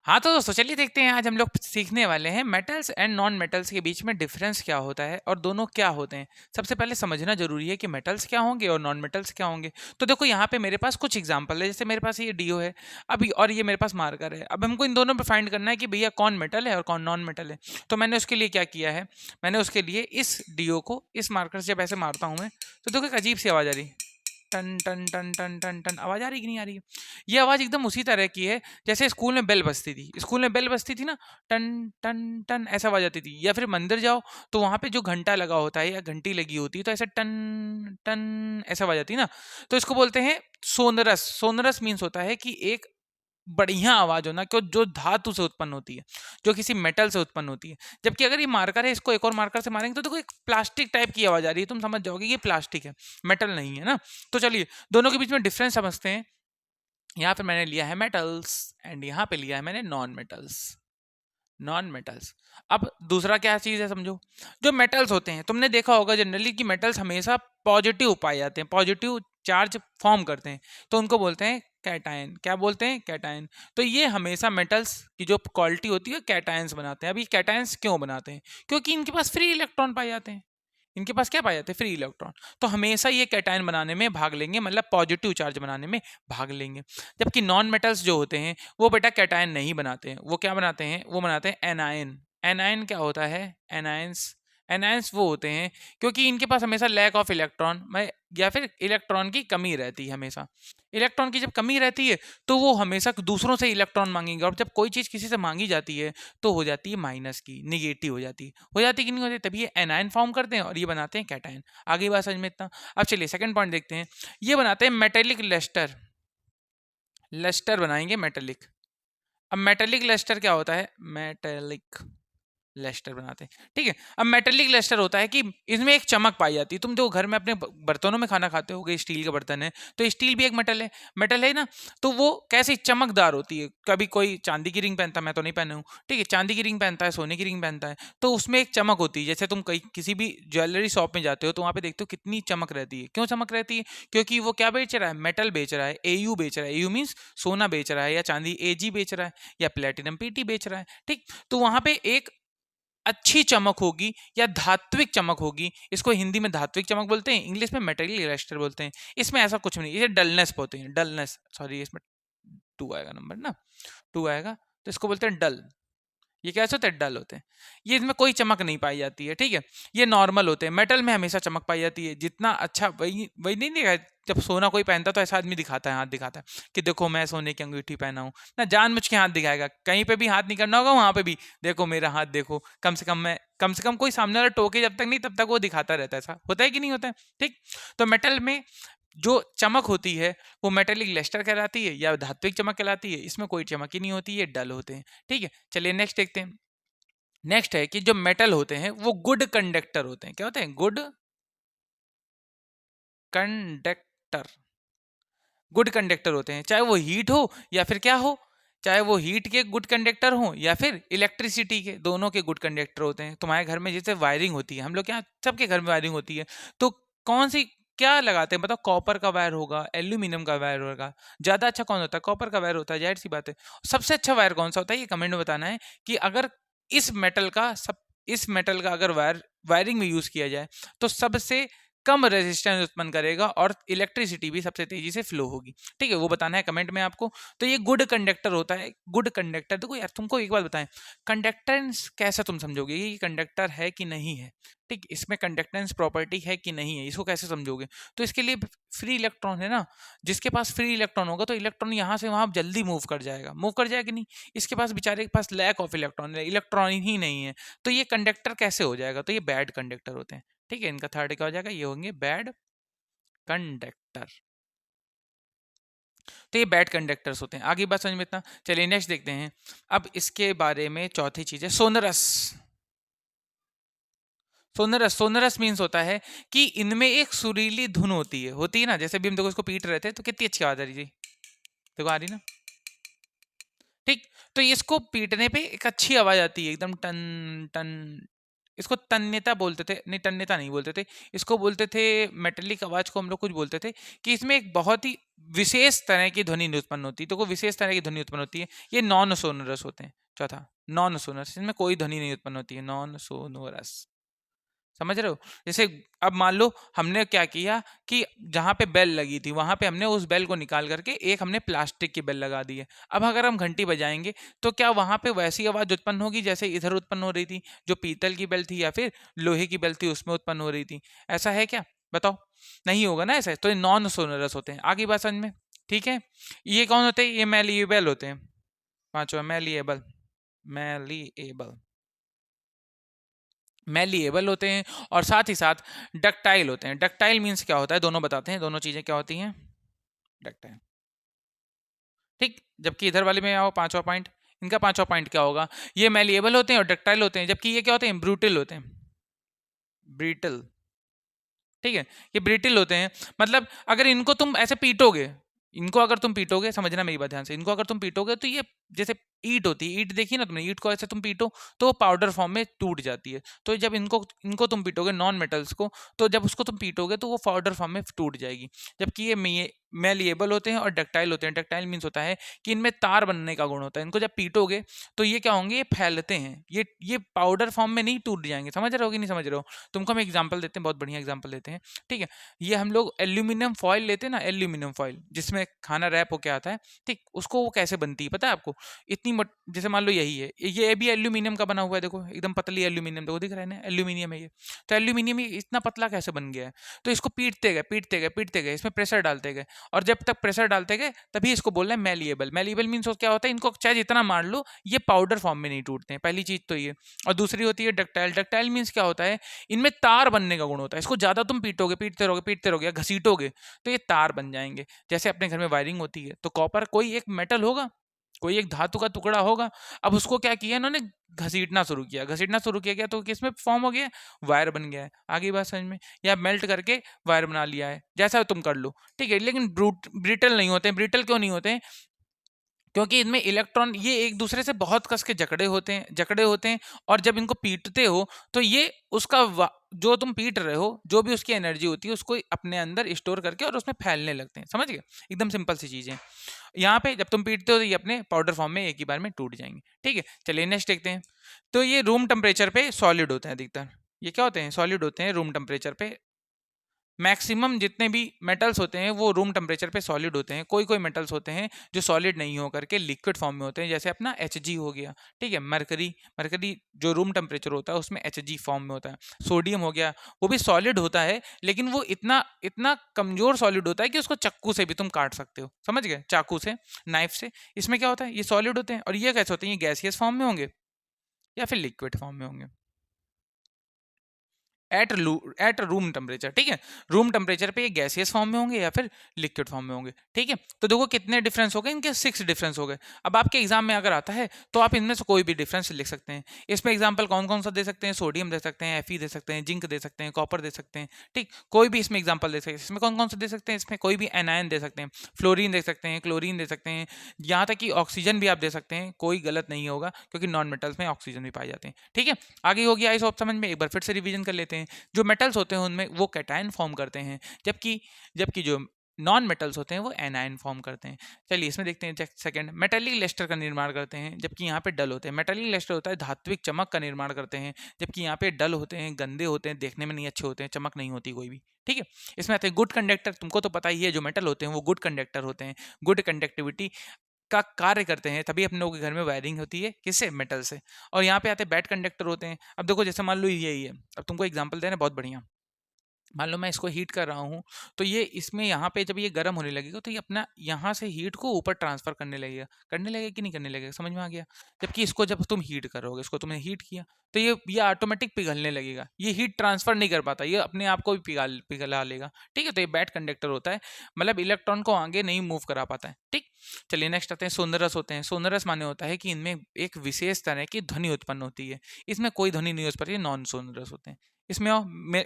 हाँ तो दोस्तों चलिए देखते हैं, आज हम लोग सीखने वाले हैं मेटल्स एंड नॉन मेटल्स के बीच में डिफरेंस क्या होता है और दोनों क्या होते हैं। सबसे पहले समझना जरूरी है कि मेटल्स क्या होंगे और नॉन मेटल्स क्या होंगे। तो देखो यहाँ पे मेरे पास कुछ एग्जांपल है, जैसे मेरे पास ये डीओ है अभी और ये मेरे पास मार्कर है। अब हमको इन दोनों पे फाइंड करना है कि भैया कौन मेटल है और कौन नॉन मेटल है। तो मैंने उसके लिए क्या किया है, मैंने उसके लिए इस डीओ को इस मार्कर से जब ऐसे मारता हूँ मैं, तो देखो एक अजीब सी आवाज आ रही है, टन टन टन टन टन टन आवाज आ रही कि नहीं आ रही है। ये आवाज एकदम उसी तरह की है जैसे स्कूल में बेल बजती थी, स्कूल में बेल बजती थी ना, टन टन टन ऐसा आवाज आती थी। या फिर मंदिर जाओ तो वहां पे जो घंटा लगा होता है या घंटी लगी होती है तो ऐसा टन टन ऐसा आवाज आती है ना। तो इसको बोलते हैं सोनरस। सोनरस मीन्स होता है कि एक बढ़िया आवाज होना, क्यों, जो धातु से उत्पन्न होती है, जो किसी मेटल से उत्पन्न होती है। जबकि अगर ये मार्कर है, इसको एक और मार्कर से मारेंगे तो देखो एक प्लास्टिक टाइप की आवाज आ रही है, तुम समझ जाओगे ये प्लास्टिक है, मेटल नहीं है ना। तो चलिए दोनों के बीच में डिफरेंस समझते हैं। यहाँ पे मैंने लिया है मेटल्स एंड यहाँ पे लिया है मैंने नॉन मेटल्स। Non metals. अब दूसरा क्या चीज है समझो, जो मेटल्स होते हैं तुमने देखा होगा जनरली कि मेटल्स हमेशा पॉजिटिव पाए जाते हैं, पॉजिटिव चार्ज फॉर्म करते हैं, तो उनको बोलते हैं कैटायन। क्या बोलते हैं? कैटायन। तो ये हमेशा मेटल्स की जो क्वालिटी होती है कैटायंस बनाते हैं। अभी कैटायंस क्यों बनाते हैं? क्योंकि इनके पास फ्री इलेक्ट्रॉन पाए जाते हैं। इनके पास क्या पाए जाते हैं? Free electron. तो हमेशा ये कैटायन बनाने में भाग लेंगे, मतलब पॉजिटिव चार्ज बनाने में भाग लेंगे। जबकि नॉन मेटल्स जो होते हैं वो बेटा कैटायन नहीं बनाते हैं। वो क्या बनाते हैं? वो बनाते हैं एनायन। एनायन क्या होता है? एनायंस। एनायंस वो होते हैं क्योंकि इनके पास हमेशा लैक ऑफ इलेक्ट्रॉन में या फिर इलेक्ट्रॉन की कमी रहती है। हमेशा इलेक्ट्रॉन की जब कमी रहती है तो वो हमेशा दूसरों से इलेक्ट्रॉन मांगेंगे, और जब कोई चीज किसी से मांगी जाती है तो हो जाती है माइनस की, निगेटिव हो जाती है। हो जाती कि नहीं होती? तभी ये एनायन फॉर्म करते हैं और ये बनाते हैं कैटायन। आगे बात समझ में इतना। अब चलिए सेकंड पॉइंट देखते हैं। ये बनाते हैं मेटेलिक लेस्टर। लेस्टर बनाएंगे मेटेलिक। अब मेटेलिक लेस्टर क्या होता है? मेटेलिक लेस्टर बनाते हैं, ठीक है। अब मेटेलिक लेस्टर होता है कि इसमें एक चमक पाई जाती है। तुम देखो घर में अपने बर्तनों में खाना खाते हो, स्टील के बर्तन है तो स्टील भी एक मेटल है, मेटल है ना। तो वो कैसी चमकदार होती है। कभी कोई चांदी की रिंग पहनता, मैं तो नहीं पहने हूँ, ठीक है, चांदी की रिंग पहनता है, सोने की रिंग पहनता है, तो उसमें एक चमक होती है। जैसे तुम कहीं किसी भी ज्वेलरी शॉप में जाते हो तो वहां पे देखते हो कितनी चमक रहती है। क्यों चमक रहती है? क्योंकि वो क्या बेच रहा है? मेटल बेच रहा है, एयू बेच रहा है। एयू मीन्स सोना बेच रहा है, या चांदी एजी बेच रहा है, या प्लेटिनम पीटी बेच रहा है, ठीक। तो वहां पे एक अच्छी चमक होगी या धात्विक चमक होगी। इसको हिंदी में धात्विक चमक बोलते हैं, इंग्लिश में मेटेरियल इलेस्टर बोलते हैं। इसमें ऐसा कुछ नहीं, ये डलनेस बोलते हैं, डलनेस, सॉरी इसमें टू आएगा नंबर ना, टू आएगा, तो इसको बोलते हैं डल। ये कैसे होते हैं? डल होते हैं। ये इसमें कोई चमक नहीं पाई जाती है, ठीक है। ये नॉर्मल होते हैं। मेटल में हमेशा चमक पाई जाती है। जितना अच्छा, वही वही नहीं देखा, जब सोना कोई पहनता तो ऐसा आदमी दिखाता है, हाथ दिखाता है कि देखो मैं सोने की अंगूठी पहना हूं ना, जानबूझ के हाथ दिखाएगा। कहीं पे भी हाथ नहीं करना होगा, वहां पे भी देखो मेरा हाथ देखो, कम से कम कोई सामने वाला टोके जब तक नहीं तब तक वो दिखाता रहता है। ऐसा होता है कि नहीं होता है? ठीक। तो मेटल में जो चमक होती है वो मेटेलिक लेस्टर कहलाती है या धात्विक चमक कहलाती है। इसमें कोई चमक ही नहीं होती, ये डल होते हैं, ठीक है। चलिए नेक्स्ट देखते हैं। नेक्स्ट है कि जो मेटल होते हैं वो गुड कंडक्टर होते हैं। क्या होते हैं? Good conductor. गुड कंडक्टर होते हैं, चाहे वो हीट हो या फिर क्या हो, चाहे वो हीट के गुड कंडक्टर हो या फिर इलेक्ट्रिसिटी के, दोनों के गुड कंडक्टर होते हैं। तुम्हारे घर में जैसे वायरिंग होती है, हम लोग यहाँ सबके घर में वायरिंग होती है, तो कौन सी क्या लगाते हैं बताओ? कॉपर का वायर होगा, एल्यूमिनियम का वायर होगा। ज्यादा अच्छा कौन होता है? कॉपर का वायर होता है, जाहिर सी बात है। सबसे अच्छा वायर कौन सा होता है ये कमेंट में बताना है। कि अगर इस मेटल का सब इस मेटल का अगर वायरिंग में यूज किया जाए तो सबसे कम रेजिस्टेंस उत्पन्न करेगा और इलेक्ट्रिसिटी भी सबसे तेजी से फ्लो होगी, ठीक है। वो बताना है कमेंट में आपको। तो ये गुड कंडक्टर होता है। गुड कंडक्टर, देखो यार तुमको एक बात बताएं, कंडक्टेंस कैसे तुम समझोगे ये कंडक्टर है कि नहीं है? ठीक, इसमें कंडक्टेंस प्रॉपर्टी है कि नहीं है, इसको कैसे समझोगे? तो इसके लिए फ्री इलेक्ट्रॉन है ना, जिसके पास फ्री इलेक्ट्रॉन होगा तो इलेक्ट्रॉन यहाँ से वहां जल्दी मूव कर जाएगा, मूव कर जाएगा कि नहीं। इसके पास बेचारे के पास लैक ऑफ इलेक्ट्रॉन है, इलेक्ट्रॉन ही नहीं है, तो ये कंडक्टर कैसे हो जाएगा? तो ये बैड कंडक्टर होते हैं, ठीक है। इनका थर्ड क्या हो जाएगा? ये होंगे बैड कंडक्टर। तो ये बैड कंडक्टर्स होते हैं। आगे बात समझ में इतना। चलिए नेक्स्ट देखते हैं। अब इसके बारे में चौथी चीज है सोनरस। सोनरस, सोनरस मीन्स होता है कि इनमें एक सुरीली धुन होती है ना। जैसे भी हम देखो इसको पीट रहे थे तो कितनी अच्छी आवाज आ रही थी, देखो आ रही ना, ठीक। तो इसको पीटने पे एक अच्छी आवाज आती है, एकदम टन टन, इसको तन्यता बोलते थे, नहीं तन्यता नहीं बोलते थे, इसको बोलते थे मेटेलिक आवाज को हम लोग कुछ बोलते थे कि इसमें एक बहुत ही विशेष तरह की ध्वनि उत्पन्न होती है। तो कोई विशेष तरह की ध्वनि उत्पन्न होती है, ये नॉन सोनरस होते हैं। चौथा, नॉन सोनरस, इसमें कोई ध्वनि नहीं उत्पन्न होती है, नॉन सोनोरस। समझ रहे हो? जैसे अब मान लो हमने क्या किया कि जहां पे बेल लगी थी वहां पे हमने उस बेल को निकाल करके एक हमने प्लास्टिक की बेल लगा दी है। अब अगर हम घंटी बजाएंगे तो क्या वहां पे वैसी आवाज उत्पन्न होगी जैसे इधर उत्पन्न हो रही थी, जो पीतल की बेल थी या फिर लोहे की बेल थी उसमें उत्पन्न हो रही थी? ऐसा है क्या? बताओ। नहीं होगा ना ऐसा, तो ये नॉन सोनरस होते हैं। आगे बात समझ में? ठीक है। ये कौन होते हैं? ये मैलिएबल होते हैं। पांचवा, मैलिएबल। मैलिएबल, मैलिएबल होते हैं और साथ ही साथ डक्टाइल होते हैं। डक्टाइल मीन्स क्या होता है, दोनों बताते हैं, दोनों चीजें क्या होती हैं। डक्टाइल, ठीक। जबकि इधर वाले में आओ, पांचवा पॉइंट, इनका पांचवा पॉइंट क्या होगा? ये मैलिएबल होते हैं और डक्टाइल होते हैं, जबकि ये क्या होते हैं? ब्रूटिल होते हैं। ब्रिटल, ठीक है। ये ब्रिटिल होते हैं, मतलब अगर इनको तुम ऐसे पीटोगे, इनको अगर तुम पीटोगे, समझना मेरी बात ध्यान से, इनको अगर तुम पीटोगे तो ये जैसे ईंट होती है, ईंट देखी ना तुमने, ईंट को ऐसे तुम पीटो तो वो पाउडर फॉर्म में टूट जाती है। तो जब इनको इनको तुम पीटोगे नॉन मेटल्स को, तो जब उसको तुम पीटोगे तो वो पाउडर फॉर्म में टूट जाएगी। जबकि ये मेलिएबल होते हैं और डक्टाइल होते हैं। डक्टाइल मीन्स होता है कि इनमें तार बनने का गुण होता है। इनको जब पीटोगे तो ये क्या होंगे? ये फैलते हैं, ये पाउडर फॉर्म में नहीं टूट जाएंगे। समझ रहे हो कि नहीं समझ रहे हो? तुमको हम एग्जाम्पल देते हैं, बहुत बढ़िया एग्जाम्पल देते हैं, ठीक है। ये हम लोग एल्यूमिनियम फॉइल लेते हैं ना, एल्यूमिनियम फॉइल जिसमें खाना रैप होके आता है, ठीक। उसको वो कैसे बनती है पता है आपको? इतनी जैसे मान लो यही है, ये भी एल्यूमिनियम का बना हुआ है, देखो एकदम पतली एल्यूमिनियम, देखो दिख रहा है ना, एल्यूमिनियम है ये। तो एल्यूमिनियम ये इतना पतला कैसे बन गया है? तो इसको पीटते गए पीटते गए पीटते गए, इसमें प्रेशर डालते गए, और जब तक प्रेशर डालते गए तभी इसको बोल रहे हैं मैलिएबल। मैलिएबल मीन्स क्या होता है? इनको चाहे जितना मार लो ये पाउडर फॉर्म में नहीं टूटते हैं, पहली चीज तो ये। और दूसरी होती है डक्टाइल। डक्टाइल मीन्स क्या होता है? इनमें तार बनने का गुण होता है। इसको ज्यादा तुम पीटोगे, पीटते रहोगे या घसीटोगे तो ये तार बन जाएंगे। जैसे अपने घर में वायरिंग होती है तो कॉपर कोई एक मेटल होगा, कोई एक धातु का टुकड़ा होगा, अब उसको क्या किया इन्होंने? घसीटना शुरू किया, घसीटना शुरू किया गया तो किसमें फॉर्म हो गया? वायर बन गया है। आगे बात समझ में? या मेल्ट करके वायर बना लिया है, जैसा तुम कर लो, ठीक है। लेकिन ब्रिटल नहीं होते हैं। ब्रिटल क्यों नहीं होते हैं? क्योंकि इनमें इलेक्ट्रॉन ये एक दूसरे से बहुत कस के जकड़े होते हैं और जब इनको पीटते हो तो ये उसका जो तुम पीट रहे हो, जो भी उसकी एनर्जी होती है उसको अपने अंदर स्टोर करके और उसमें फैलने लगते हैं। समझ गए? एकदम सिंपल सी चीज है। यहाँ पे जब तुम पीटते हो तो ये अपने पाउडर फॉर्म में एक ही बार में टूट जाएंगे, ठीक है। चलिए नेक्स्ट देखते हैं। तो ये रूम टेम्परेचर पे सॉलिड होते हैं अधिकतर। ये क्या होते हैं? सॉलिड होते हैं रूम टेम्परेचर पे। मैक्सिमम जितने भी मेटल्स होते हैं वो रूम टेम्परेचर पे सॉलिड होते हैं। कोई कोई मेटल्स होते हैं जो सॉलिड नहीं हो करके लिक्विड फॉर्म में होते हैं, जैसे अपना Hg हो गया, ठीक है। मरकरी, मरकरी जो रूम टेम्परेचर होता है उसमें Hg फॉर्म में होता है। सोडियम हो गया, वो भी सॉलिड होता है लेकिन वो इतना इतना कमजोर सॉलिड होता है कि उसको चक्कू से भी तुम काट सकते हो। समझ गए? चाकू से, नाइफ से। इसमें क्या होता है? ये सॉलिड होते हैं। और ये कैसे होते हैं? ये गैसियस फॉर्म में होंगे या फिर लिक्विड फॉर्म में होंगे एट रूम टेम्परेचर, ठीक है। रूम टेम्परेचर पे ये गैसियस फॉर्म में होंगे या फिर लिक्विड फॉर्म में होंगे, ठीक है। तो देखो कितने डिफरेंस हो गए इनके, 6 डिफरेंस हो गए। अब आपके एग्जाम में अगर आता है तो आप इनमें से कोई भी डिफरेंस लिख सकते हैं। इसमें एग्जाम्पल कौन कौन सा दे सकते हैं? सोडियम दे सकते हैं, Fe दे सकते हैं, जिंक दे सकते हैं, कॉपर दे सकते हैं, ठीक। कोई भी इसमें एग्जाम्पल दे सकते हैं। इसमें कौन कौन सा दे सकते हैं? इसमें कोई भी एनायन दे सकते हैं, फ्लोरीन दे सकते हैं, क्लोरीन दे सकते हैं, यहाँ तक कि ऑक्सीजन भी आप दे सकते हैं। कोई गलत नहीं होगा क्योंकि नॉन मेटल्स में ऑक्सीजन भी पाए जाते हैं, ठीक है। आगे हो गया इस ऑप्शन समझ में? एक बार फिर से रिवीजन कर लेते हैं। जो मेटल्स होते हैं उनमें वो कैटायन फॉर्म करते हैं, जबकि जबकि जो नॉन मेटल्स होते हैं वो एनायन फॉर्म करते हैं। चलिए इसमें देखते हैं सेकंड, मेटालिक लेस्टर का निर्माण करते हैं जबकि यहाँ पे डल होते हैं। मेटालिक लेस्टर होता है धात्विक चमक का निर्माण करते हैं, जबकि यहाँ पे डल होते हैं, गंदे होते हैं, देखने में नहीं अच्छे होते हैं, चमक नहीं होती कोई भी, ठीक है। इसमें आते हैं गुड कंडक्टर। तुमको तो पता ही है जो मेटल होते हैं वो गुड कंडक्टर होते हैं, गुड कंडक्टिविटी का कार्य करते हैं, तभी अपने लोगों के घर में वायरिंग होती है किससे? मेटल से। और यहाँ पे आते हैं बैड कंडक्टर होते हैं। अब देखो जैसे मान लो यही है, अब तुमको एग्जाम्पल देना बहुत बढ़िया। मान लो मैं इसको हीट कर रहा हूँ तो ये इसमें यहाँ पे जब ये गर्म होने लगेगा तो ये अपना यहाँ से हीट को ऊपर ट्रांसफर करने लगेगा कि नहीं करने लगेगा? समझ में आ गया? जबकि इसको जब तुम हीट करोगे, इसको तुमने हीट किया तो ये ऑटोमेटिक पिघलने लगेगा। ये हीट ट्रांसफर नहीं कर पाता, ये अपने आप को भी पिघला लेगा, ठीक है। तो ये बैड कंडक्टर होता है, मतलब इलेक्ट्रॉन को आगे नहीं मूव करा पाता है, ठीक। चलिए नेक्स्ट आते हैं सोनरस होते हैं। सोनरस माने होता है कि इनमें एक विशेष तरह की ध्वनि उत्पन्न होती है। इसमें कोई ध्वनि नहीं उत्पन्न, नॉन सोनरस होते हैं। इसमें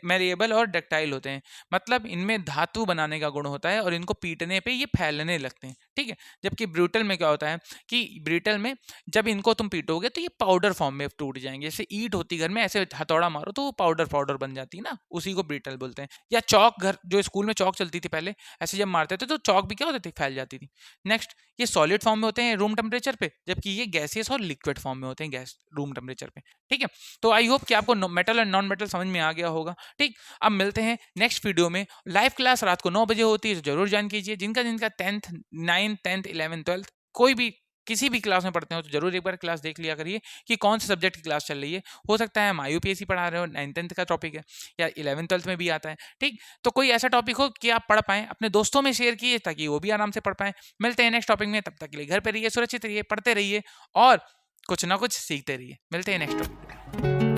मेरिएबल और डक्टाइल होते हैं, मतलब इनमें धातु बनाने का गुण होता है और इनको पीटने पे ये फैलने लगते हैं, ठीक है। जबकि ब्रिटल में क्या होता है कि ब्रिटल में जब इनको तुम पीटोगे तो ये पाउडर फॉर्म में टूट जाएंगे, जैसे ईंट होती घर में, ऐसे हथौड़ा मारो तो वो पाउडर पाउडर बन जाती है ना, उसी को ब्रिटल बोलते हैं। या चौक, घर जो स्कूल में चौक चलती थी पहले, ऐसे जब मारते थे तो चौक भी क्या होती थी, फैल जाती थी। नेक्स्ट, ये सॉलिड फॉर्म में होते हैं रूम टेम्परेचर पे, जबकि ये गैसियस और लिक्विड फॉर्म में होते हैं गैस रूम टेम्परेचर पे, ठीक है। तो आई होप कि आपको मेटल और नॉन मेटल समझ में आ गया होगा, ठीक। अब मिलते हैं नेक्स्ट वीडियो में। लाइव क्लास रात को 9 बजे होती है, तो जरूर ज्वाइन कीजिए। जिनका जिनका 10th 9th 10th 11th 12th कोई भी किसी भी क्लास में पढ़ते हो तो जरूर एक बार क्लास देख लिया करिए कि कौन से सब्जेक्ट की क्लास चल रही है। हो सकता है हम IUPAC पढ़ा रहे हो, 9th 10th का टॉपिक है, या 11th 12th में भी आता है, ठीक। तो कोई ऐसा टॉपिक हो कि आप पढ़ पाएं, अपने दोस्तों में शेयर कीजिए ताकि वो भी आराम से पढ़ पाएं। मिलते हैं नेक्स्ट टॉपिक में, तब तक के लिए घर पे रहिए, सुरक्षित रहिए, पढ़ते रहिए और कुछ ना कुछ सीखते रहिए। मिलते हैं नेक्स्ट टॉपिक।